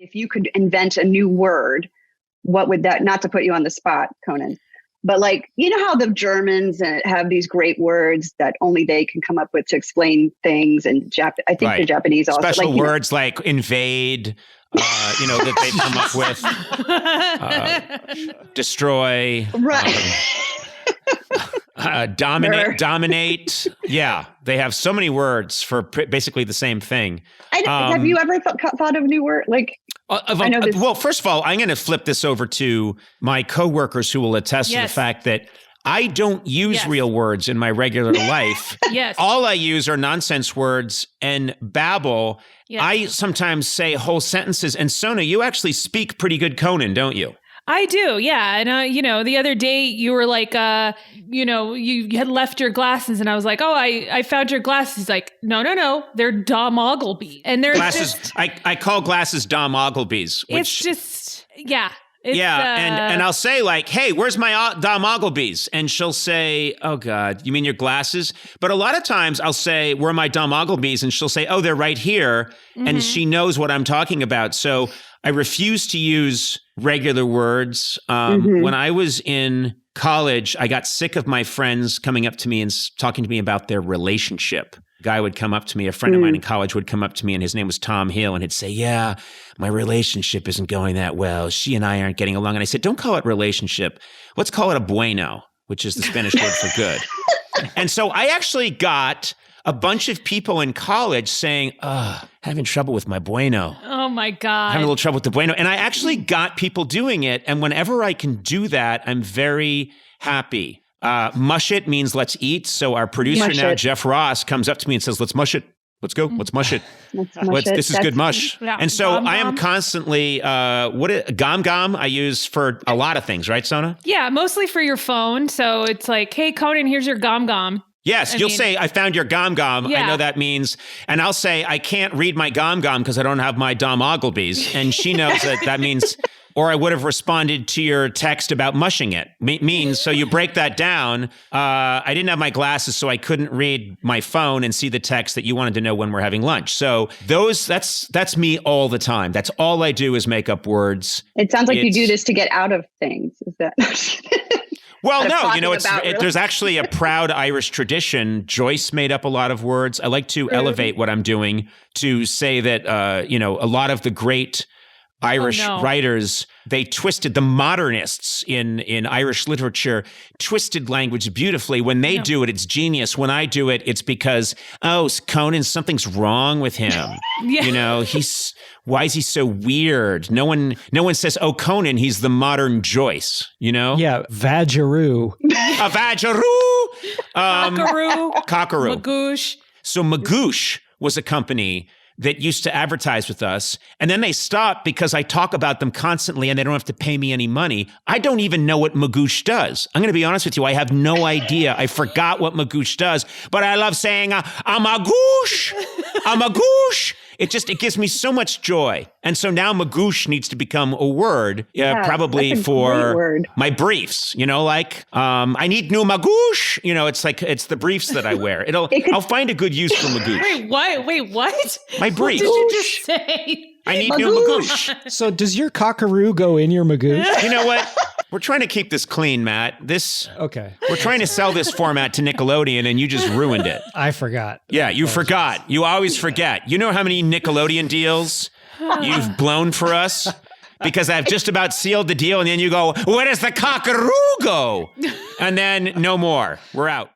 if you could invent a new word, what would that, not to put you on the spot, Conan, but like, you know how the Germans have these great words that only they can come up with to explain things, and I think the Japanese also special words like invade, that they've come up with, destroy, dominate. Yeah, they have so many words for basically the same thing. Have you ever thought of a new word? Like, I know this. Well, first of all, I'm going to flip this over to my coworkers who will attest to the fact that I don't use real words in my regular life. All I use are nonsense words and babble. I sometimes say whole sentences. And Sona, you actually speak pretty good Conan, don't you? I do, yeah. And, the other day you were like, you had left your glasses, and I was like, oh, I found your glasses. He's like, no, they're Dom Ogilvy. And they're glasses. I call glasses Dom Ogilvy's. It's just, yeah. And I'll say like, hey, where's my Dom Ogilvy's? And she'll say, oh God, you mean your glasses? But a lot of times I'll say, where are my Dom Ogilvy's? And she'll say, oh, they're right here. Mm-hmm. And she knows what I'm talking about. So I refuse to use regular words. When I was in college, I got sick of my friends coming up to me and talking to me about their relationship. A guy would come up to me, a friend of mine in college would come up to me, and his name was Tom Hill, and he'd say, yeah, my relationship isn't going that well. She and I aren't getting along. And I said, don't call it relationship. Let's call it a bueno, which is the Spanish word for good. And so I actually got a bunch of people in college saying, having trouble with my bueno. Oh my God. Having a little trouble with the bueno. And I actually got people doing it. And whenever I can do that, I'm very happy. Mush it means let's eat. So our producer now, Jeff Ross, comes up to me and says, let's mush it. Let's go. Let's mush it. This is good mush. Yeah. And so Gom I am gom. Constantly, gom I use for a lot of things, right, Sona? Yeah, mostly for your phone. So it's like, hey, Conan, here's your gom. Yes, you'll say, I found your gom. Yeah. I know that means, and I'll say, I can't read my gom because I don't have my Dom Ogilvy's. And she knows that means, or I would have responded to your text about mushing it. Means, so you break that down. I didn't have my glasses, so I couldn't read my phone and see the text that you wanted to know when we're having lunch. So that's me all the time. That's all I do is make up words. It sounds like you do this to get out of things. Is that... Well, no, there's actually a proud Irish tradition. Joyce made up a lot of words. I like to elevate what I'm doing to say that, a lot of the great Irish writers, they twisted, the modernists in Irish literature twisted language beautifully. When they do it, it's genius. When I do it, it's because, Conan, something's wrong with him. Why is he so weird? No one says, oh, Conan, he's the modern Joyce, Yeah, Vajaroo. A Vajaroo! Cockaroo. Magoosh. So Magoosh was a company that used to advertise with us, and then they stopped because I talk about them constantly and they don't have to pay me any money. I don't even know what Magoosh does. I'm going to be honest with you. I have no idea. I forgot what Magoosh does, but I love saying, a Magoosh, a Magoosh. It gives me so much joy. And so now Magoosh needs to become a word, probably for my briefs, I need new Magoosh. It's the briefs that I wear. I'll find a good use for Magoosh. Wait, what? My briefs. What did you just say? I need new Magoosh. So does your cockaroo go in your Magoosh? You know what? We're trying to keep this clean, Matt. Okay. We're trying to sell this format to Nickelodeon, and you just ruined it. I forgot. Yeah, you forgot. You always forget. You know how many Nickelodeon deals you've blown for us? Because I've just about sealed the deal, and then you go, where does the cockaroo go? And then no more. We're out.